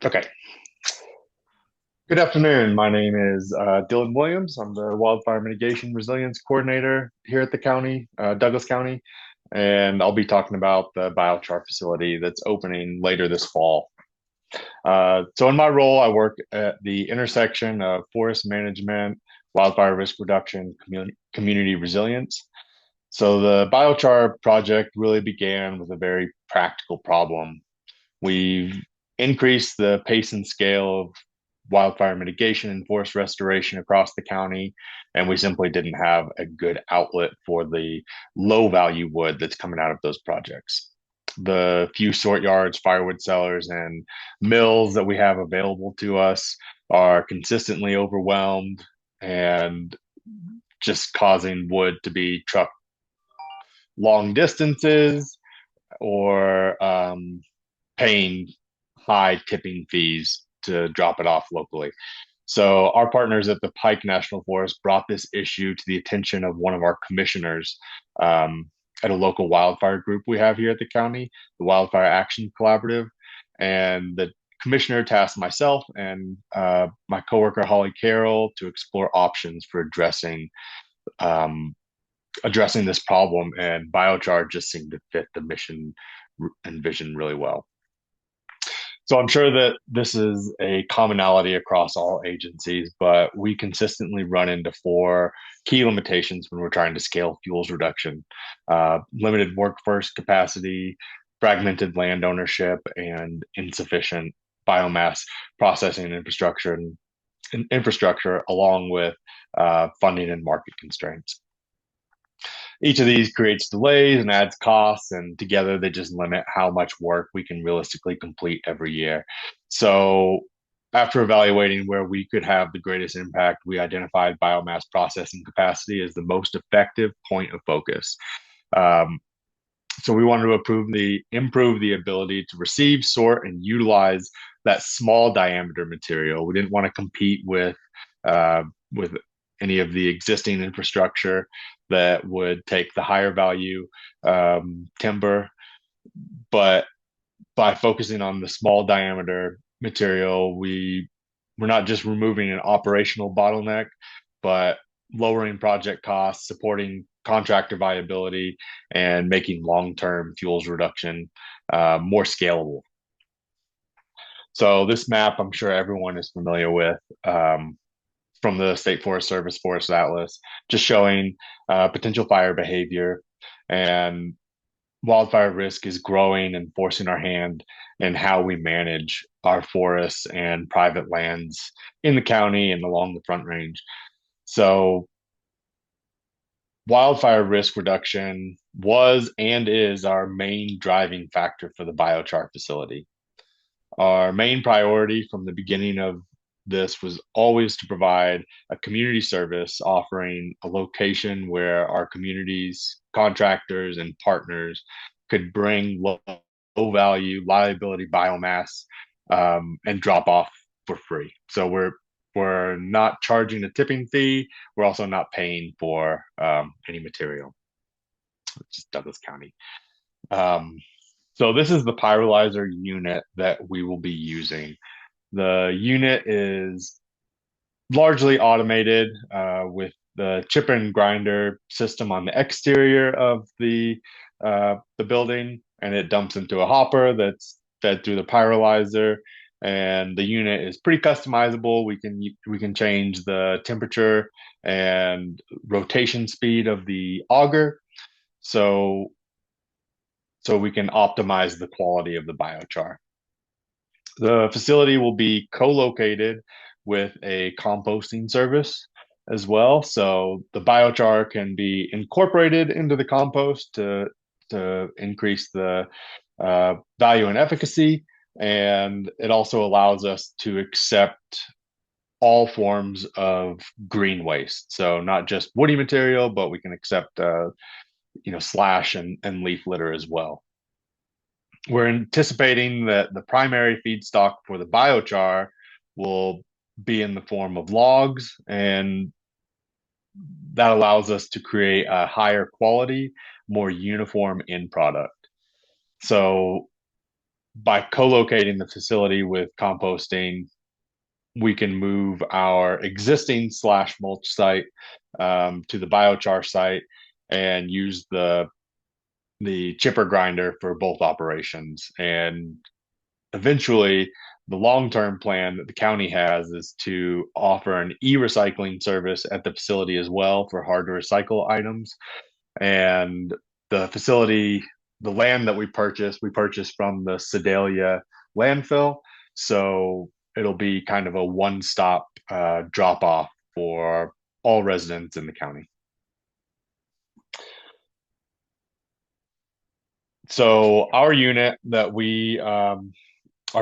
Okay. Good afternoon. My name is Dylan Williams. I'm the Wildfire Mitigation Resilience Coordinator here at the county, Douglas County, and I'll be talking about the biochar facility that's opening later this fall. So in my role, I work at the intersection of forest management, wildfire risk reduction, community resilience. So the biochar project really began with a very practical problem. We've increased the pace and scale of wildfire mitigation and forest restoration across the county, and we simply didn't have a good outlet for the low value wood that's coming out of those projects. The few sort yards, firewood cellars, and mills that we have available to us are consistently overwhelmed and just causing wood to be trucked long distances or paying high tipping fees to drop it off locally. So our partners at the Pike National Forest brought this issue to the attention of one of our commissioners at a local wildfire group we have here at the county, the Wildfire Action Collaborative. And the commissioner tasked myself and my coworker Holly Carroll to explore options for um, addressing this problem. And biochar just seemed to fit the mission and vision really well. So I'm sure that this is a commonality across all agencies, but we consistently run into four key limitations when we're trying to scale fuels reduction: limited workforce capacity, fragmented land ownership, and insufficient biomass processing infrastructure, along with funding and market constraints. Each of these creates delays and adds costs, and together they just limit how much work we can realistically complete every year. So, after evaluating where we could have the greatest impact, we identified biomass processing capacity as the most effective point of focus. Um, so, we wanted to improve the ability to receive, sort, and utilize that small diameter material. We didn't want to compete with any of the existing infrastructure that would take the higher value timber, but by focusing on the small diameter material, we're not just removing an operational bottleneck, but lowering project costs, supporting contractor viability, and making long-term fuels reduction more scalable. So this map, I'm sure everyone is familiar with. From the State Forest Service Forest Atlas, just showing potential fire behavior, and wildfire risk is growing and forcing our hand in how we manage our forests and private lands in the county and along the Front Range. So wildfire risk reduction was and is our main driving factor for the biochar facility. Our main priority from the beginning of this was always to provide a community service, offering a location where our communities, contractors, and partners could bring low value, liability biomass and drop off for free. So we're not charging a tipping fee. We're also not paying for any material. It's just Douglas County. Um, so this is the pyrolyzer unit that we will be using. The unit is largely automated with the chip and grinder system on the exterior of the building, and it dumps into a hopper that's fed through the pyrolyzer. And the unit is pretty customizable. We can change the temperature and rotation speed of the auger, so we can optimize the quality of the biochar. The facility will be co-located with a composting service as well. So the biochar can be incorporated into the compost to increase the value and efficacy. And it also allows us to accept all forms of green waste. So not just woody material, but we can accept slash and leaf litter as well. We're anticipating that the primary feedstock for the biochar will be in the form of logs, and that allows us to create a higher quality, more uniform end product. So by co-locating the facility with composting, we can move our existing slash mulch site to the biochar site and use the chipper grinder for both operations. And eventually, the long-term plan that the county has is to offer an e-recycling service at the facility as well for hard to recycle items. And the facility, the land that we purchased from the Sedalia landfill. So it'll be kind of a one-stop drop off for all residents in the county. So our unit that we are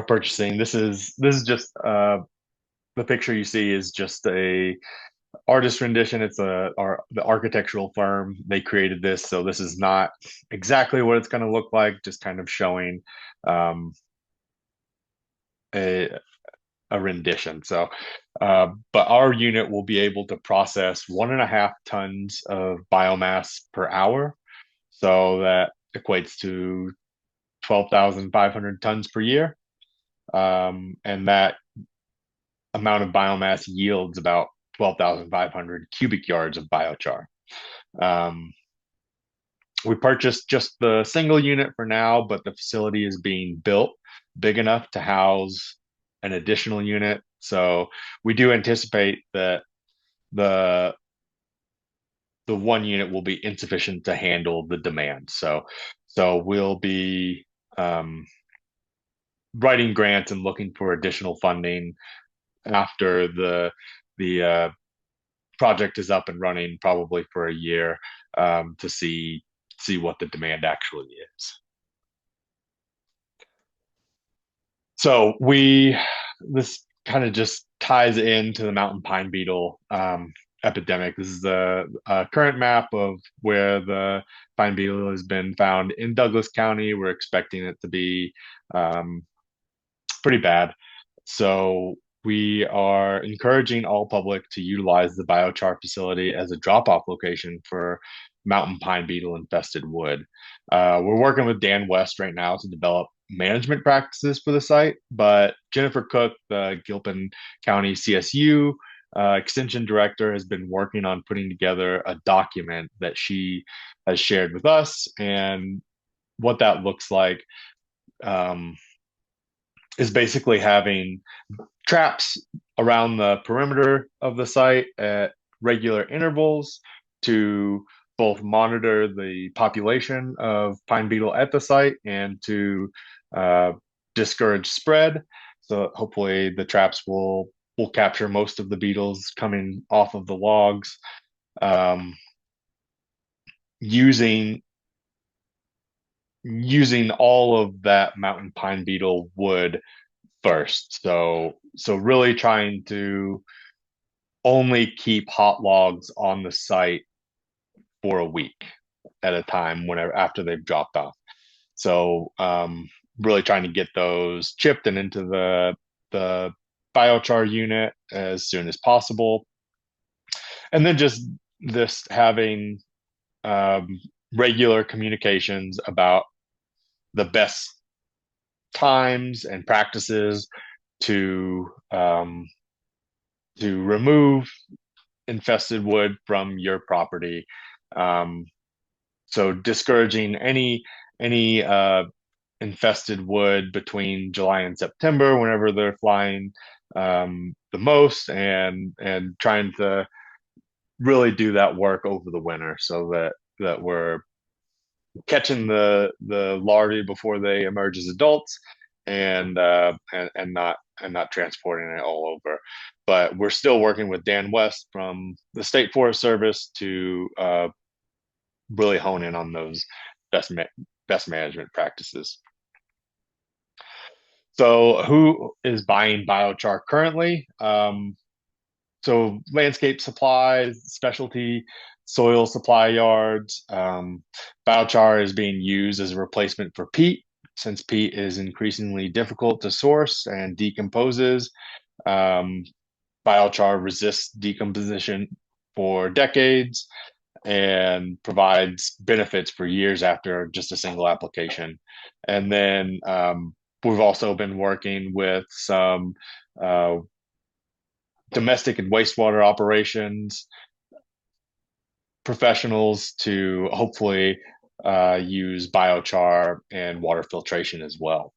purchasing, this is just the picture you see is just a artist rendition. It's the architectural firm. They created this, so this is not exactly what it's going to look like. Just kind of showing um, a a rendition. So, but our unit will be able to process 1.5 tons of biomass per hour. So that equates to 12,500 tons per year. And that amount of biomass yields about 12,500 cubic yards of biochar. Um, we purchased just the single unit for now, but the facility is being built big enough to house an additional unit. So we do anticipate that the the one unit will be insufficient to handle the demand. So we'll be um, writing grants and looking for additional funding after the project is up and running, probably for a year, to see what the demand actually is. So we this kind of just ties into the mountain pine beetle epidemic. This is the current map of where the pine beetle has been found in Douglas County. We're expecting it to be um, pretty bad. So we are encouraging all public to utilize the biochar facility as a drop-off location for mountain pine beetle infested wood. We're working with Dan West right now to develop management practices for the site, but Jennifer Cook, the Gilpin County CSU extension director, has been working on putting together a document that she has shared with us, and what that looks like um, is basically having traps around the perimeter of the site at regular intervals to both monitor the population of pine beetle at the site and to uh, discourage spread. So hopefully the traps will capture most of the beetles coming off of the logs, um, using using all of that mountain pine beetle wood first. So really trying to only keep hot logs on the site for a week at a time whenever after they've dropped off. So really trying to get those chipped and into the biochar unit as soon as possible. And then just this having um, regular communications about the best times and practices to to remove infested wood from your property. Um, so discouraging any infested wood between July and September, whenever they're flying the most, and trying to really do that work over the winter so that we're catching the larvae before they emerge as adults, and not transporting it all over. But we're still working with Dan West from the State Forest Service to really hone in on those best management practices. So who is buying biochar currently? So landscape supplies, specialty soil supply yards. Biochar is being used as a replacement for peat, since peat is increasingly difficult to source and decomposes. Um, Biochar resists decomposition for decades and provides benefits for years after just a single application. And then we've also been working with some uh, domestic and wastewater operations professionals to hopefully use biochar and water filtration as well.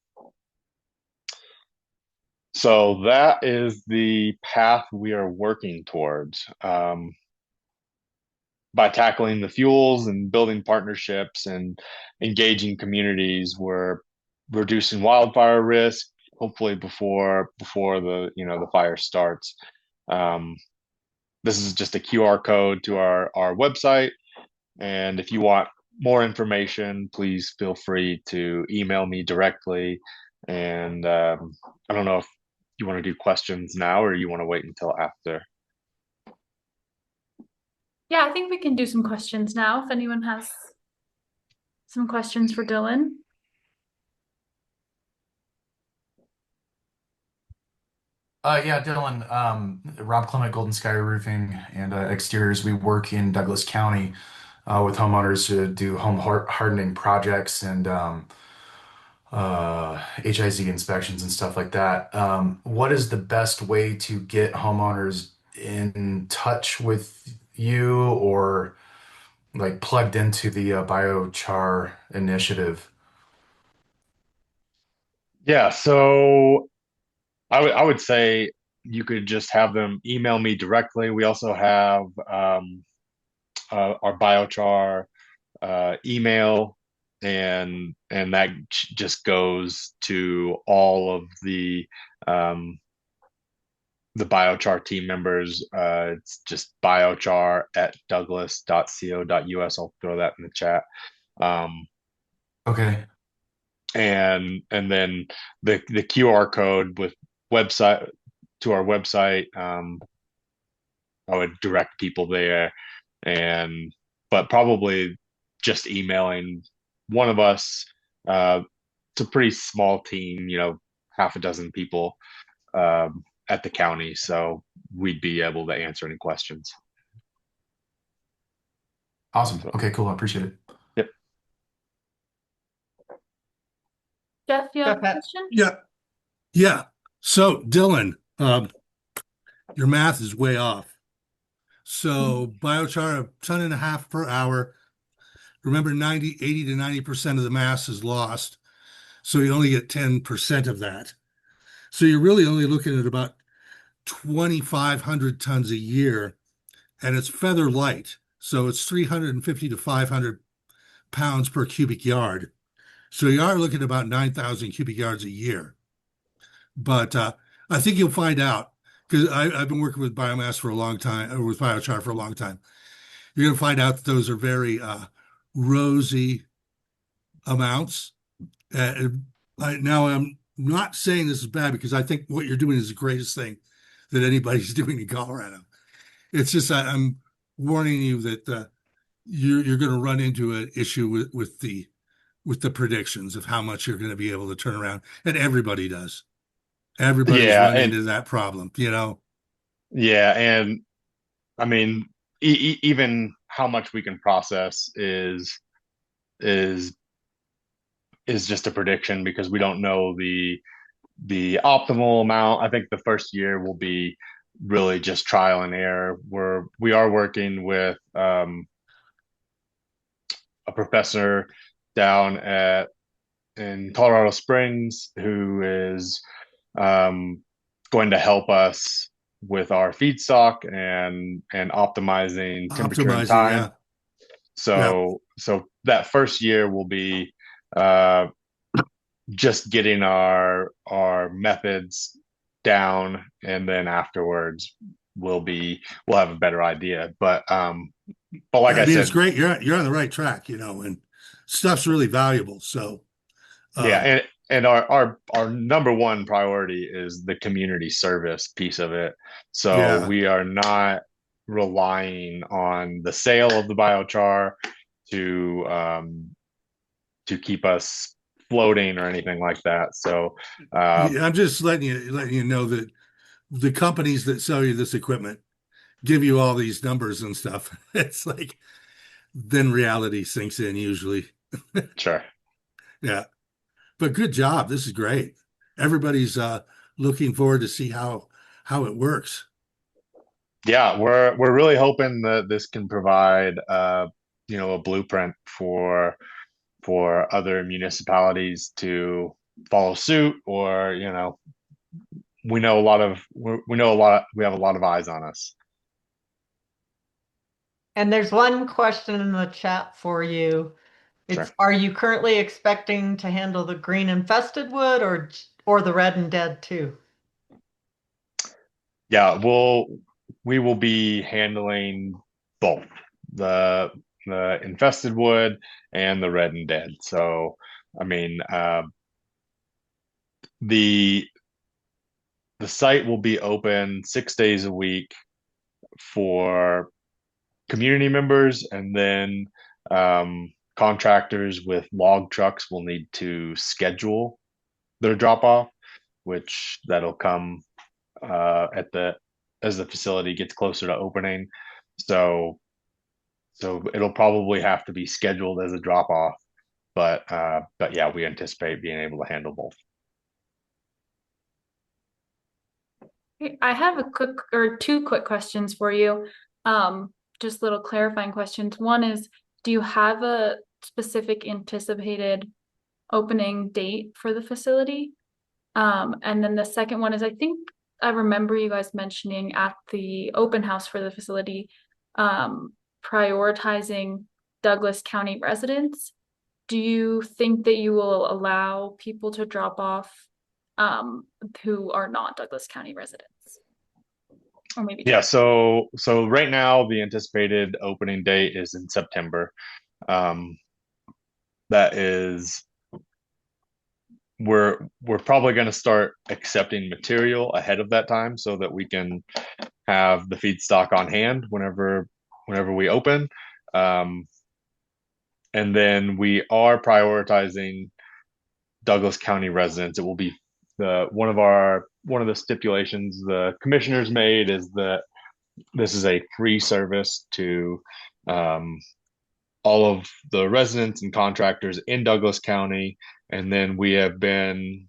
So that is the path we are working towards. By tackling the fuels and building partnerships and engaging communities, we're reducing wildfire risk, hopefully before the fire starts. Um, this is just a QR code to our website. And if you want more information, please feel free to email me directly. And I don't know if you want to do questions now or you want to wait until after. Yeah, I think we can do some questions now if anyone has some questions for Dylan. Yeah, Dylan, Rob Clement, Golden Sky Roofing and Exteriors. We work in Douglas County with homeowners to do hardening projects and HIZ inspections and stuff like that. What is the best way to get homeowners in touch with you or like plugged into the biochar initiative? Yeah, so I would say you could just have them email me directly. We also have our biochar email, and that just goes to all of the biochar team members. It's just biochar at douglas.co.us. I'll throw that in the chat. Um, Okay, and then the QR code with website to our website. I would direct people there, and but probably just emailing one of us. It's a pretty small team, half a dozen people at the county, so we'd be able to answer any questions. awesome. So, Okay, cool. I appreciate it. yep. Jeff, you have a Jeff, question? yeah, yeah. So, Dylan, your math is way off. So, biochar, a ton and a half per hour. Remember, 80 to 90% of the mass is lost. So you only get 10% of that. So you're really only looking at about 2,500 tons a year, and it's feather light. So it's 350 to 500 pounds per cubic yard. So you are looking at about 9,000 cubic yards a year. But I think you'll find out because I've been working with biomass for a long time, or with biochar for a long time. You're going to find out that those are very rosy amounts. Uh, now, I'm not saying this is bad because I think what you're doing is the greatest thing that anybody's doing in Colorado. It's just I'm warning you that you're going to run into an issue with the predictions of how much you're going to be able to turn around, and everybody does. Everybody's Yeah, run and into that problem, you know. yeah, and I mean, even how much we can process is is just a prediction because we don't know the optimal amount. I think the first year will be really just trial and error. We are working with a professor down at in Colorado Springs who is um, going to help us with our feedstock and optimizing temperature and Optimizing, time. yeah, yeah. So that first year will be uh, just getting our methods down, and then afterwards we'll have a better idea. But like I I mean, it's said, great. You're on the right track, and stuff's really valuable. So, yeah, um, and our number one priority is the community service piece of it. So yeah. we are not relying on the sale of the biochar to to keep us floating or anything like that. So uh, Yeah, I'm just letting you know that the companies that sell you this equipment give you all these numbers and stuff. It's like then reality sinks in usually. sure. Yeah. But good job. This is great. Everybody's looking forward to see how it works. Yeah, we're really hoping that this can provide a blueprint for other municipalities to follow suit, or we have a lot of eyes on us. And there's one question in the chat for you. Sure. It's, are you currently expecting to handle the green infested wood or the red and dead too? Yeah, we will be handling both the the infested wood and the red and dead. So, I mean, the the site will be open 6 days a week for community members, and then contractors with log trucks will need to schedule their drop off, which that'll come at the as the facility gets closer to opening. So it'll probably have to be scheduled as a drop off, but yeah, we anticipate being able to handle both. I have a quick or two quick questions for you. Just little clarifying questions. One is, do you have a specific anticipated opening date for the facility? And then the second one is, I think I remember you guys mentioning at the open house for the facility, prioritizing Douglas County residents. Do you think that you will allow people to drop off who are not Douglas County residents? Or maybe Yeah, so right now the anticipated opening date is in September. That is we're probably going to start accepting material ahead of that time so that we can have the feedstock on hand whenever we open. And then we are prioritizing Douglas County residents. It will be one of the stipulations the commissioners made is that this is a free service to all of the residents and contractors in Douglas County. And then we have been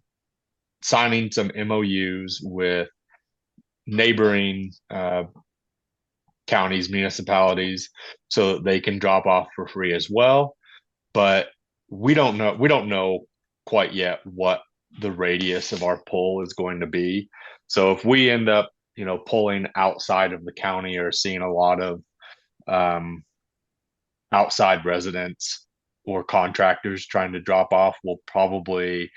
signing some MOUs with neighboring counties, municipalities, so that they can drop off for free as well. But we don't know quite yet what the radius of our pull is going to be. So if we end up, pulling outside of the county or seeing a lot of outside residents or contractors trying to drop off, we'll probably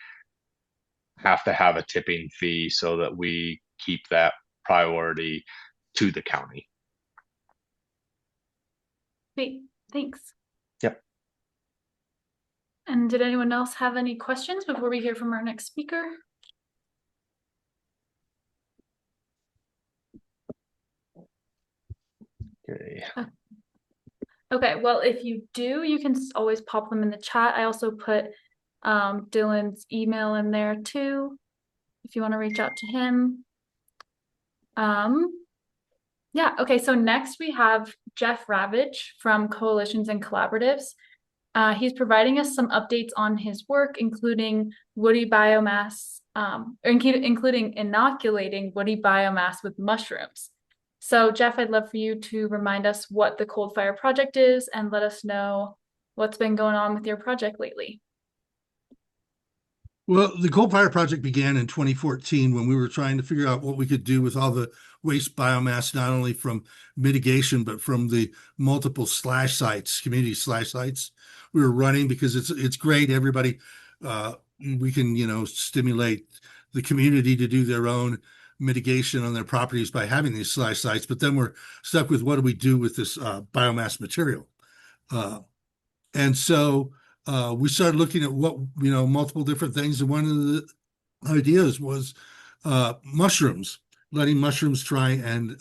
have to have a tipping fee so that we keep that priority to the county. Great, thanks. Yep. And did anyone else have any questions before we hear from our next speaker? Okay. Okay, well, if you do, you can always pop them in the chat. I also put Dylan's email in there too, if you want to reach out to him. Yeah, okay, so next we have Jeff Ravage from Coalitions and Collaboratives. He's providing us some updates on his work, including woody biomass, including inoculating woody biomass with mushrooms. So Jeff, I'd love for you to remind us what the Cold Fire Project is and let us know what's been going on with your project lately. Well, the Coal Fire Project began in 2014 when we were trying to figure out what we could do with all the waste biomass, not only from mitigation, but from the multiple slash sites, community slash sites we were running, because it's great. Everybody, we can, stimulate the community to do their own mitigation on their properties by having these slash sites, but then we're stuck with what do we do with this biomass material? And so we started looking at multiple different things. And one of the ideas was mushrooms, letting mushrooms try and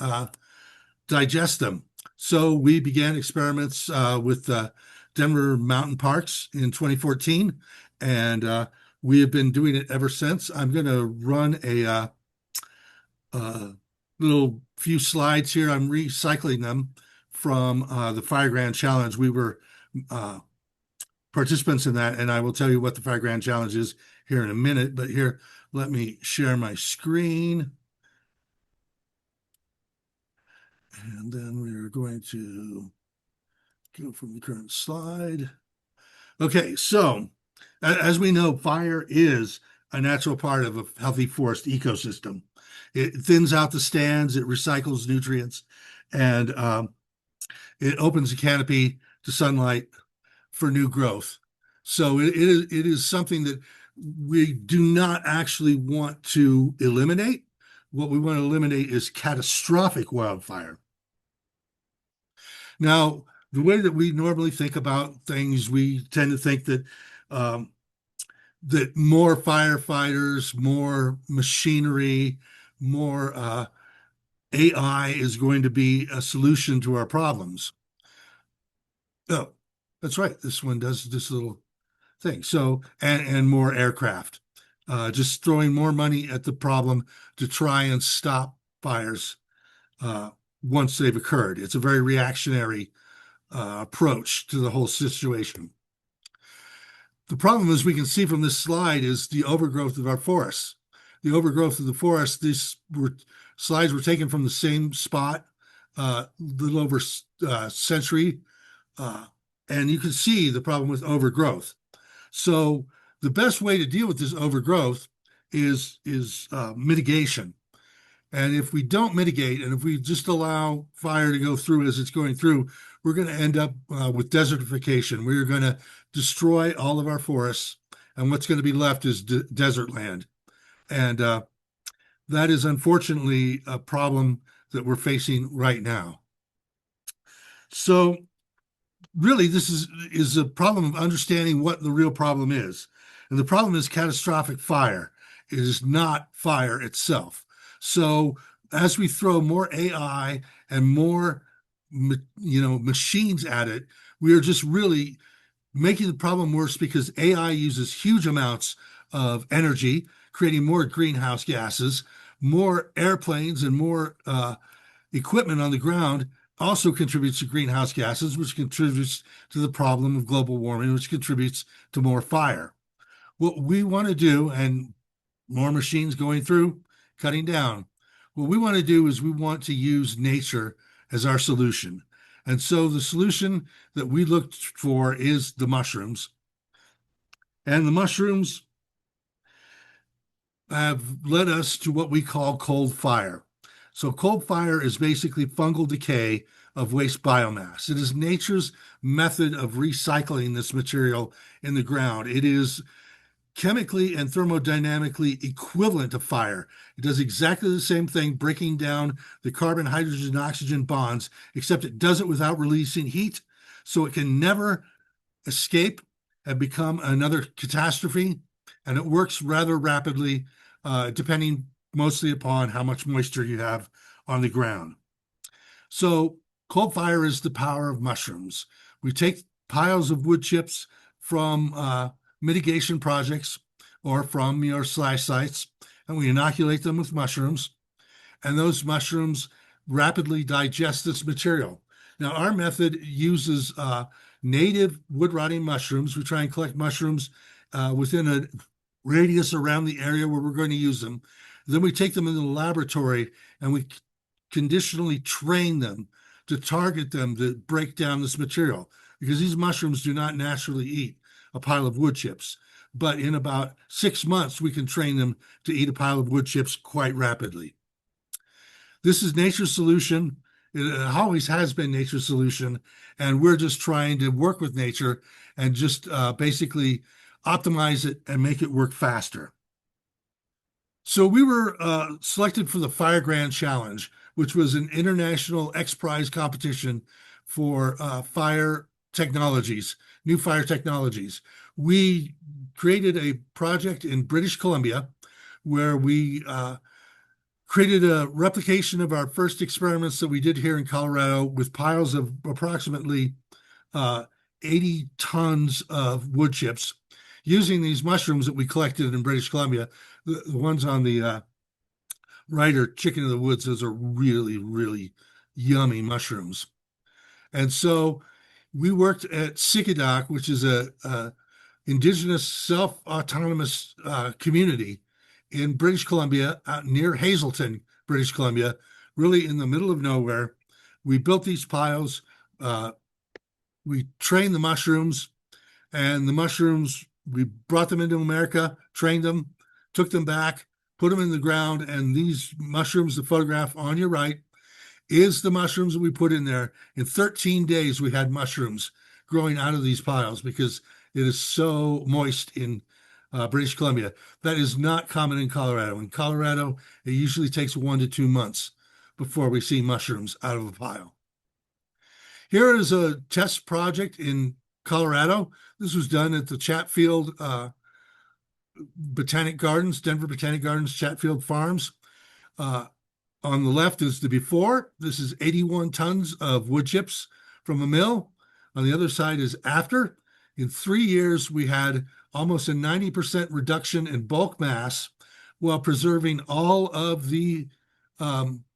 digest them. So we began experiments with Denver Mountain Parks in 2014, and we have been doing it ever since. I'm going to run a little few slides here. I'm recycling them from the Fire Grand Challenge. We were participants in that, and I will tell you what the Fire Grand Challenge is here in a minute, but here, let me share my screen. And then we're going to go from the current slide. Okay, so as we know, fire is a natural part of a healthy forest ecosystem. It thins out the stands, it recycles nutrients, and it opens the canopy to sunlight for new growth. So it is something that we do not actually want to eliminate. What we want to eliminate is catastrophic wildfire. Now, the way that we normally think about things, we tend to think that that more firefighters, more machinery, more AI is going to be a solution to our problems. Oh, that's right. This one does this little thing. So, and more aircraft. Just throwing more money at the problem to try and stop fires once they've occurred. It's a very reactionary approach to the whole situation. The problem, as we can see from this slide, is the overgrowth of our forests. The overgrowth of the forest, slides were taken from the same spot a little over a century, and you can see the problem with overgrowth. So the best way to deal with this overgrowth is mitigation. And if we don't mitigate, and if we just allow fire to go through as it's going through, we're going to end up with desertification. We're going to destroy all of our forests, and what's going to be left is desert land. And that is unfortunately a problem that we're facing right now. So really, this is a problem of understanding what the real problem is. And the problem is catastrophic fire. It is not fire itself. So as we throw more AI and more, machines at it, we are just really making the problem worse, because AI uses huge amounts of energy, creating more greenhouse gases, more airplanes, and more equipment on the ground also contributes to greenhouse gases, which contributes to the problem of global warming, which contributes to more fire. What we want to do, and more machines going through, cutting down, what we want to do is we want to use nature as our solution. And so the solution that we looked for is the mushrooms. And the mushrooms have led us to what we call cold fire. So cold fire is basically fungal decay of waste biomass. It is nature's method of recycling this material in the ground. It is chemically and thermodynamically equivalent to fire. It does exactly the same thing, breaking down the carbon, hydrogen, oxygen bonds, except it does it without releasing heat, so it can never escape and become another catastrophe. And it works rather rapidly, depending mostly upon how much moisture you have on the ground. So cold fire is the power of mushrooms. We take piles of wood chips from mitigation projects or from your slash sites, and we inoculate them with mushrooms, and those mushrooms rapidly digest this material. Now, our method uses native wood rotting mushrooms. We try and collect mushrooms within a radius around the area where we're going to use them. Then we take them into the laboratory and we conditionally train them to target them to break down this material, because these mushrooms do not naturally eat a pile of wood chips. But in about 6 months, we can train them to eat a pile of wood chips quite rapidly. This is nature's solution. It always has been nature's solution. And we're just trying to work with nature and just basically optimize it and make it work faster. So we were selected for the Fire Grand Challenge, which was an international X Prize competition for fire technologies, new fire technologies. We created a project in British Columbia where we created a replication of our first experiments that we did here in Colorado with piles of approximately 80 tons of wood chips using these mushrooms that we collected in British Columbia. The ones on the right are chicken of the woods. Those are really, really yummy mushrooms. And so we worked at Sikidak, which is a indigenous self-autonomous community in British Columbia, out near Hazelton, British Columbia, really in the middle of nowhere. We built these piles. We trained the mushrooms, and the mushrooms, we brought them into America, trained them, took them back, put them in the ground, and these mushrooms, the photograph on your right, is the mushrooms that we put in there. In 13 days, we had mushrooms growing out of these piles because it is so moist in British Columbia. That is not common in Colorado. In Colorado, it usually takes 1 to 2 months before we see mushrooms out of a pile. Here is a test project in Colorado. This was done at the Chatfield Botanic Gardens, Denver Botanic Gardens, Chatfield Farms. On the left is the before. This is 81 tons of wood chips from a mill. On the other side is after. In 3 years, we had almost a 90% reduction in bulk mass while preserving all of the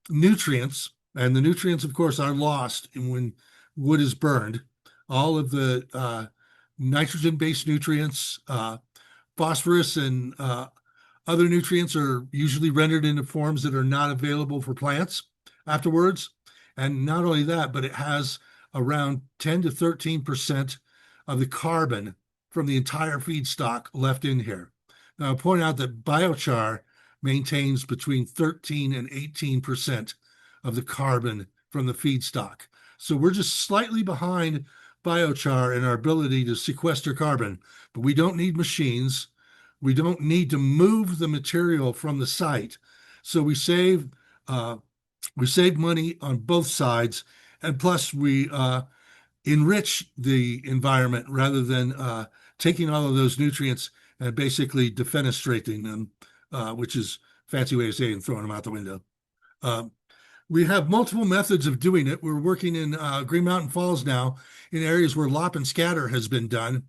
nutrients. And the nutrients, of course, are lost when wood is burned. All of the nitrogen-based nutrients, phosphorus, and other nutrients are usually rendered into forms that are not available for plants afterwards. And not only that, but it has around 10 to 13% of the carbon from the entire feedstock left in here. Now, I'll point out that biochar maintains between 13 and 18% of the carbon from the feedstock. So we're just slightly behind biochar in our ability to sequester carbon, but we don't need machines. We don't need to move the material from the site. So we save money on both sides, and plus we enrich the environment rather than taking all of those nutrients and basically defenestrating them, which is a fancy way of saying throwing them out the window. We have multiple methods of doing it. We're working in Green Mountain Falls now in areas where lop and scatter has been done,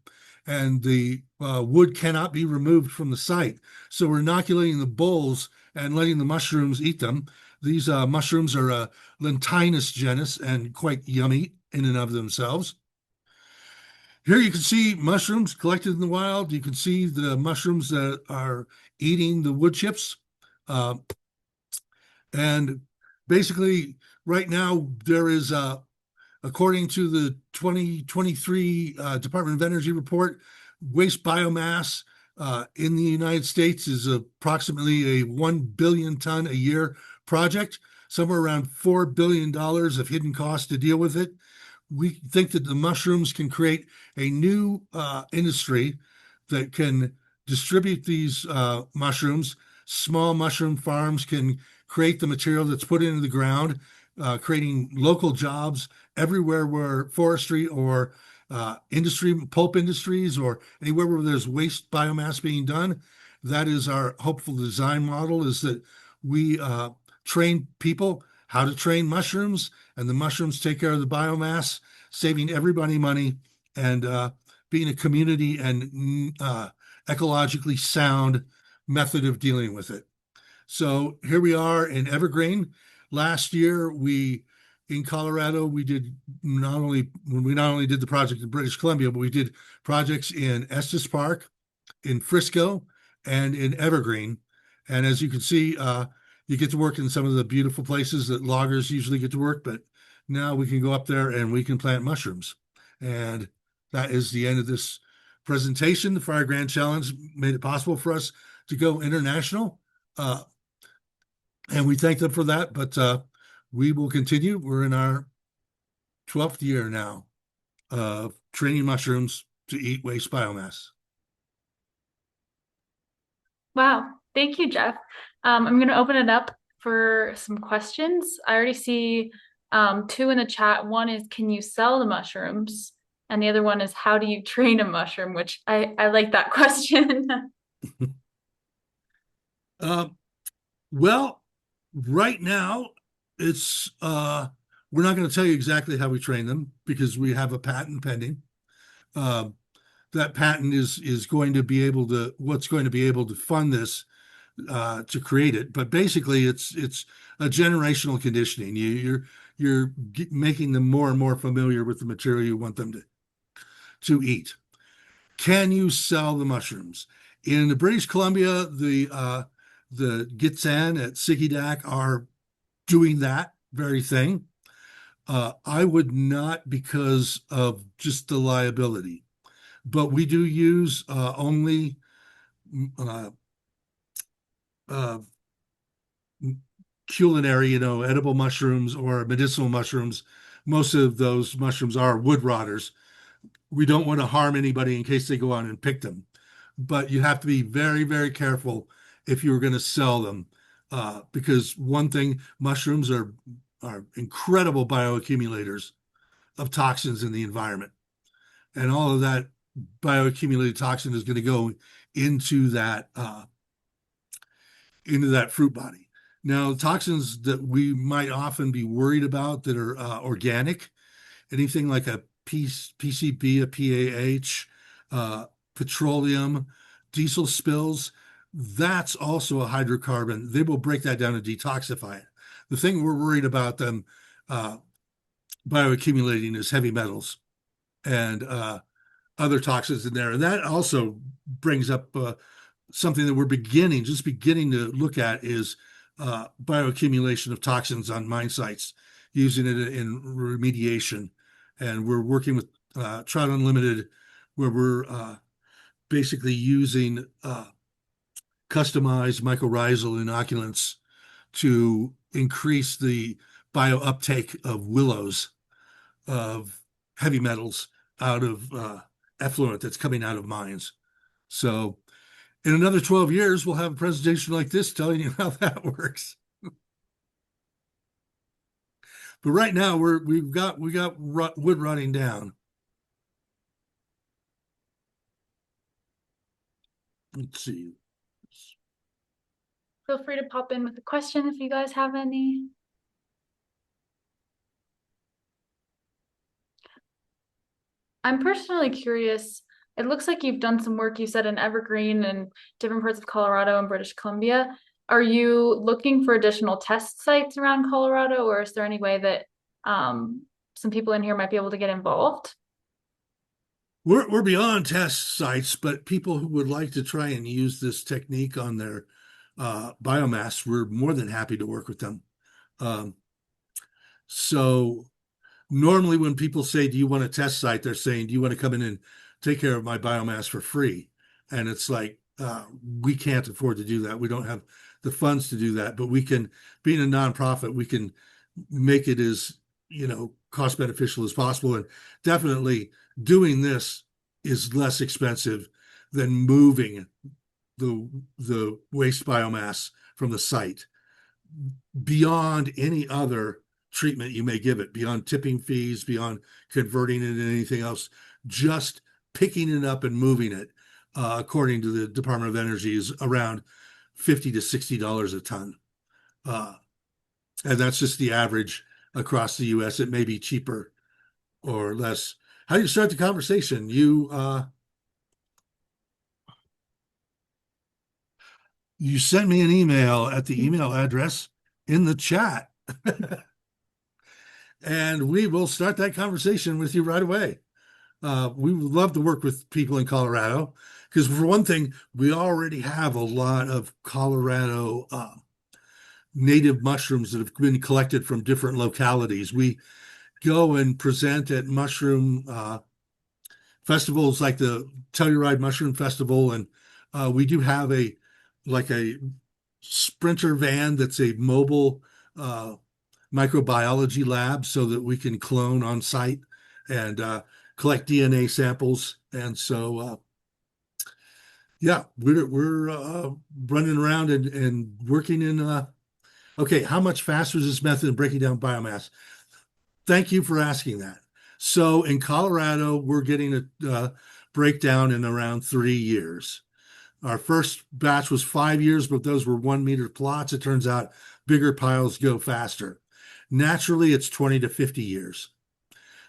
and the wood cannot be removed from the site. So we're inoculating the bulls and letting the mushrooms eat them. These mushrooms are a lentinus genus and quite yummy in and of themselves. Here you can see mushrooms collected in the wild. You can see the mushrooms that are eating the wood chips. And basically, right now, there is, according to the 2023 Department of Energy report, waste biomass in the United States is approximately a 1 billion ton a year project, somewhere around $4 billion of hidden costs to deal with it. We think that the mushrooms can create a new industry that can distribute these mushrooms. Small mushroom farms can create the material that's put into the ground, creating local jobs everywhere where forestry or industry, pulp industries, or anywhere where there's waste biomass being done. That is our hopeful design model, is that we train people how to train mushrooms, and the mushrooms take care of the biomass, saving everybody money and being a community and ecologically sound method of dealing with it. So here we are in Evergreen. Last year, in Colorado, we not only did the project in British Columbia, but we did projects in Estes Park, in Frisco, and in Evergreen. And as you can see, you get to work in some of the beautiful places that loggers usually get to work, but now we can go up there and we can plant mushrooms. And that is the end of this presentation. The Fire Grant Challenge made it possible for us to go international. And we thank them for that, but we will continue. We're in our 12th year now of training mushrooms to eat waste biomass. Wow. Thank you, Jeff. I'm going to open it up for some questions. I already see 2 in the chat. One is, can you sell the mushrooms? And the other one is, how do you train a mushroom? Which I like that question. Well, right now, it's we're not going to tell you exactly how we train them because we have a patent pending. That patent is going to be able to fund this to create it. But basically, it's a generational conditioning. You're making them more and more familiar with the material you want them to eat. Can you sell the mushrooms? In the British Columbia, the Gitxan at Sigidac are doing that very thing. I would not because of just the liability, but we do use only uh, uh, culinary, edible mushrooms or medicinal mushrooms. Most of those mushrooms are wood rotters. We don't want to harm anybody in case they go on and pick them. But you have to be very, very careful if you're going to sell them. Because one thing, mushrooms are incredible bioaccumulators of toxins in the environment. And all of that bioaccumulated toxin is going to go into that fruit body. Now, toxins that we might often be worried about that are organic, anything like a PCB, a PAH, petroleum, diesel spills, that's also a hydrocarbon. They will break that down and detoxify it. The thing we're worried about them bioaccumulating is heavy metals and other toxins in there. And that also brings up something that we're just beginning to look at is bioaccumulation of toxins on mine sites, using it in remediation. And we're working with Trout Unlimited, where we're basically using customized mycorrhizal inoculants to increase the biouptake of willows, of heavy metals out of effluent that's coming out of mines. So in another 12 years, we'll have a presentation like this telling you how that works. But right now, we got wood rotting down. Let's see. Feel free to pop in with a question if you guys have any. I'm personally curious. It looks like you've done some work, you said, in Evergreen and different parts of Colorado and British Columbia. Are you looking for additional test sites around Colorado, or is there any way that some people in here might be able to get involved? We're beyond test sites, but people who would like to try and use this technique on their biomass, we're more than happy to work with them. So normally when people say, do you want a test site? They're saying, do you want to come in and take care of my biomass for free? And it's like, we can't afford to do that. We don't have the funds to do that, but we can, being a nonprofit, we can make it as, cost beneficial as possible. And definitely doing this is less expensive than moving the waste biomass from the site beyond any other treatment you may give it, beyond tipping fees, beyond converting it into anything else. Just picking it up and moving it, according to the Department of Energy, is around $50 to $60 a ton. And that's just the average across the US. It may be cheaper or less. How do you start the conversation? You sent me an email at the email address in the chat. And we will start that conversation with you right away. We would love to work with people in Colorado because, for one thing, we already have a lot of Colorado native mushrooms that have been collected from different localities. We go and present at mushroom festivals like the Telluride Mushroom Festival, and we do have a sprinter van that's a mobile microbiology lab so that we can clone on site and collect DNA samples. And so, yeah, we're running around and working in. Okay, how much faster is this method in breaking down biomass? Thank you for asking that. So in Colorado, we're getting a breakdown in around 3 years. Our first batch was 5 years, but those were 1 meter plots. It turns out bigger piles go faster. Naturally, it's 20 to 50 years.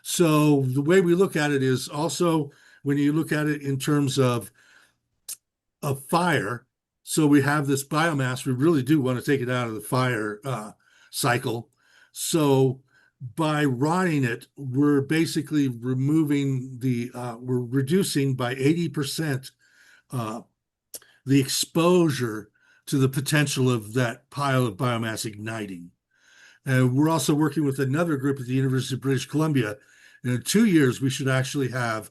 So the way we look at it is also when you look at it in terms of fire. So we have this biomass. We really do want to take it out of the fire cycle. So By rotting it, we're basically we're reducing by 80% uh, the exposure to the potential of that pile of biomass igniting. And we're also working with another group at the University of British Columbia. And in 2 years, we should actually have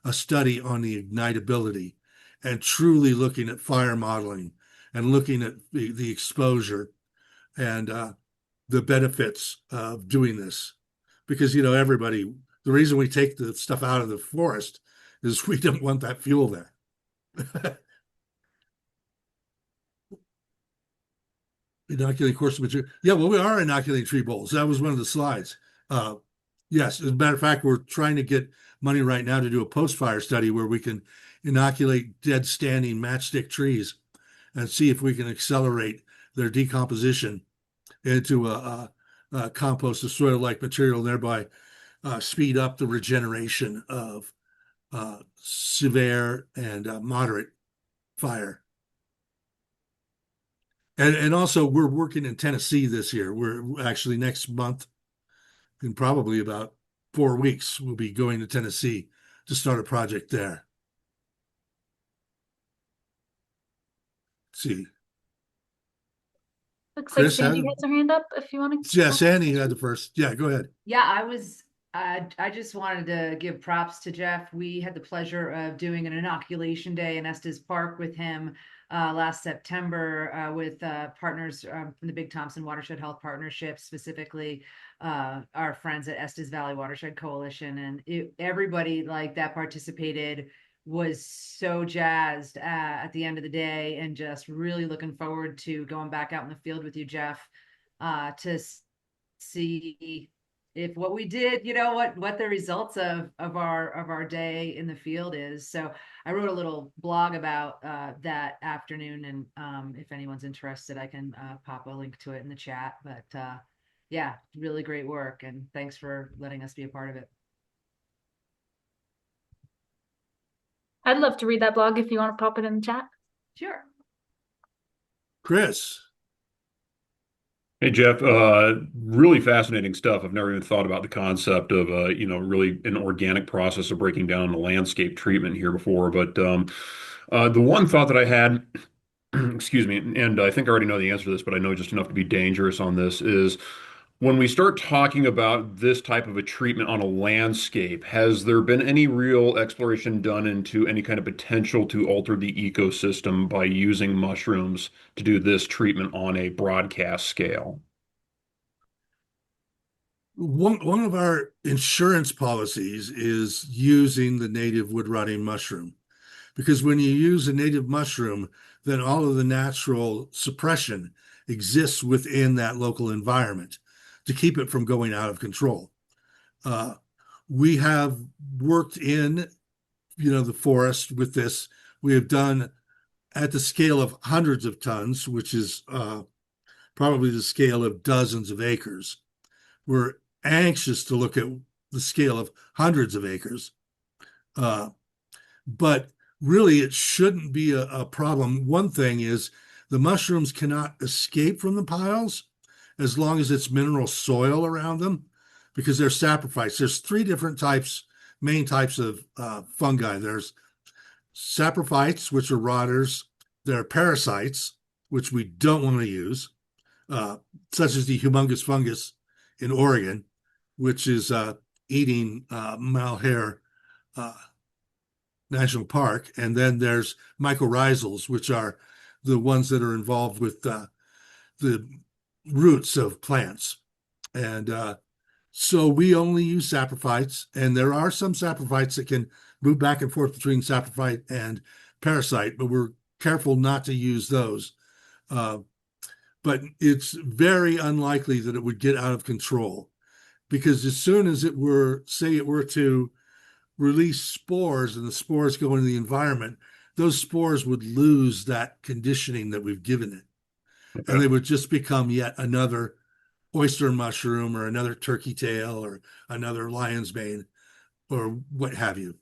a study on the ignitability and truly looking at fire modeling and looking at the exposure and the benefits of doing this. Because, everybody, the reason we take the stuff out of the forest is we don't want that fuel there. Inoculating course of material. Yeah, well, we are inoculating tree boles. That was one of the slides. Uh, yes, as a matter of fact, we're trying to get money right now to do a post-fire study where we can inoculate dead standing matchstick trees and see if we can accelerate their decomposition into a compost, a soil-like material, thereby speed up the regeneration of severe and moderate fire. And also, we're working in Tennessee this year. We're actually next month, in probably about 4 weeks, we'll be going to Tennessee to start a project there. Let's see. Looks like Chris Sandy had, has her hand up if you want to. yeah, Sandy had the first. Yeah, go ahead. Yeah, I just wanted to give props to Jeff. We had the pleasure of doing an inoculation day in Estes Park with him last September with partners from the Big Thompson Watershed Health Partnership, specifically our friends at Estes Valley Watershed Coalition. And everybody like that participated was so jazzed at the end of the day and just really looking forward to going back out in the field with you, Jeff, to see if what we did, what the results of our day in the field is. So I wrote a little blog about that afternoon, and if anyone's interested, I can pop a link to it in the chat. But yeah, really great work, and thanks for letting us be a part of it. I'd love to read that blog if you want to pop it in the chat. Sure. Chris. Hey, Jeff, really fascinating stuff. I've never even thought about the concept of, really an organic process of breaking down the landscape treatment here before. But the one thought that I had, excuse me, and I think I already know the answer to this, but I know just enough to be dangerous on this, is when we start talking about this type of a treatment on a landscape, has there been any real exploration done into any kind of potential to alter the ecosystem by using mushrooms to do this treatment on a broadcast scale? One of our insurance policies is using the native wood rotting mushroom, because when you use a native mushroom, then all of the natural suppression exists within that local environment to keep it from going out of control. We have worked in, the forest with this. We have done at the scale of hundreds of tons, which is probably the scale of dozens of acres. We're anxious to look at the scale of hundreds of acres. But really, it shouldn't be a problem. One thing is the mushrooms cannot escape from the piles as long as it's mineral soil around them, because they're saprophytes. There's three different main types of fungi. There's saprophytes, which are rotters. There are parasites, which we don't want to use, such as the humongous fungus in Oregon, which is eating Malheur National Park. And then there's mycorrhizals, which are the ones that are involved with the roots of plants. And so we only use saprophytes, and there are some saprophytes that can move back and forth between saprophyte and parasite, but we're careful not to use those. But it's very unlikely that it would get out of control, because as soon as it were to release spores and the spores go into the environment, those spores would lose that conditioning that we've given it. Okay. And they would just become yet another oyster mushroom or another turkey tail or another lion's mane or what have you.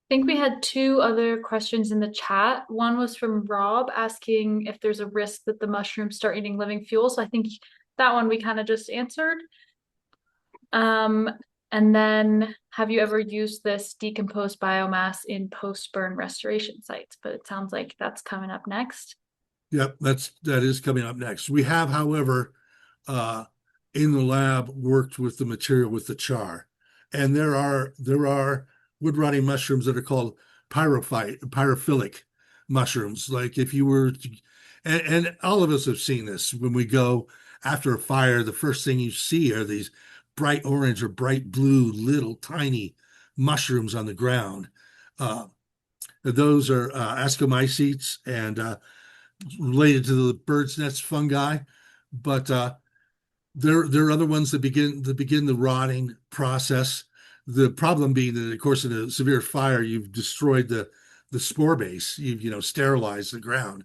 think we had two other questions in the chat. One was from Rob asking if there's a risk that the mushrooms start eating living fuel. So I think that one we kind of just answered. And then have you ever used this decomposed biomass in post-burn restoration sites? But it sounds like that's coming up next. Yep, that is coming up next. We have, however, in the lab worked with the material with the char, and there are wood rotting mushrooms that are called pyrophilic mushrooms. Like if you were to, and all of us have seen this when we go after a fire, the first thing you see are these bright orange or bright blue little tiny mushrooms on the ground. Uh, those are ascomycetes and related to the bird's nest fungi, but there are other ones that begin the rotting process. The problem being that, of course, in a severe fire, you've destroyed the spore base. You've sterilized the ground,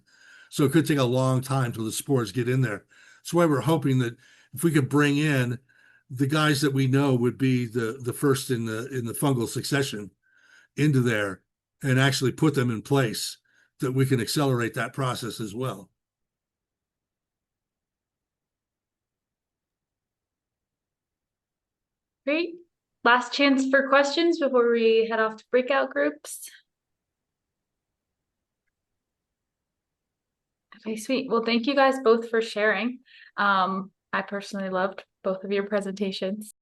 so it could take a long time till the spores get in there. That's why we're hoping that if we could bring in the guys that we know would be the first in the fungal succession into there and actually put them in place, that we can accelerate that process as well. Great. Last chance for questions before we head off to breakout groups. Okay, sweet. Well, thank you guys both for sharing. I personally loved both of your presentations.